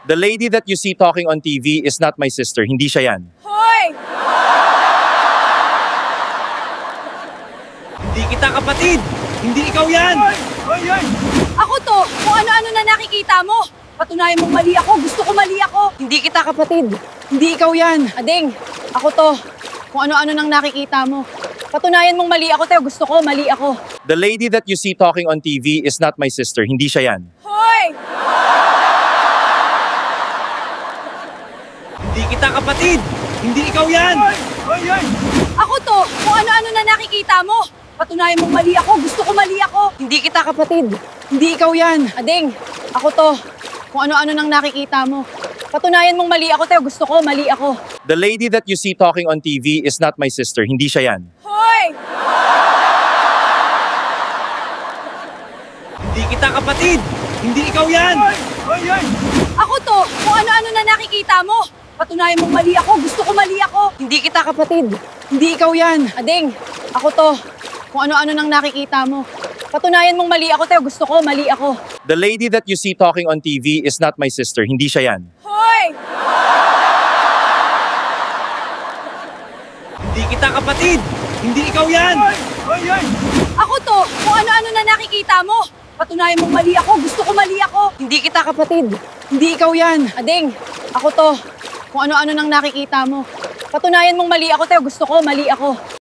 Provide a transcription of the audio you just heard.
The lady that you see talking on TV is not my sister. Hindi siya yan. Hoy! Hindi kita kapatid! Hindi ikaw yan! Ako to! Kung ano-ano na nakikita mo! Patunayan mong mali ako! Gusto ko mali ako! Hindi kita kapatid! Hindi ikaw yan! Ading! Ako to! Kung ano-ano nang nakikita mo! Patunayan mong mali ako, Teo! Gusto ko mali ako! The lady that you see talking on TV is not my sister. Hindi siya yan. Hoy! Hindi kita kapatid! Hindi ikaw yan! Ako to! Kung ano-ano na nakikita mo! Patunayan mong mali ako! Gusto ko mali ako! Hindi kita kapatid! Hindi ikaw yan! Ading! Ako to! Kung ano-ano nang nakikita mo! Patunayan mong mali ako, Teo! Gusto ko mali ako! The lady that you see talking on TV is not my sister. Hindi siya yan. Hoy! Hindi kita kapatid! Hindi ikaw yan! Ako to! Kung ano-ano na nakikita mo! Patunayan mong mali ako! Gusto ko mali ako! Hindi kita kapatid! Hindi ikaw yan! Ading! Ako to! Kung ano-ano nang nakikita mo! Patunayan mong mali ako, Teo! Gusto ko mali ako! The lady that you see talking on TV is not my sister. Hindi siya yan. Hoy! Hindi kita kapatid! Hindi ikaw yan! Ako to! Kung ano-ano na nakikita mo! Patunayan mong mali ako! Gusto ko mali ako! Hindi kita kapatid! Hindi ikaw yan! Ading! Ako to! Kung ano-ano nang nakikita mo! Patunayan mong mali ako, Teo! Gusto ko mali ako!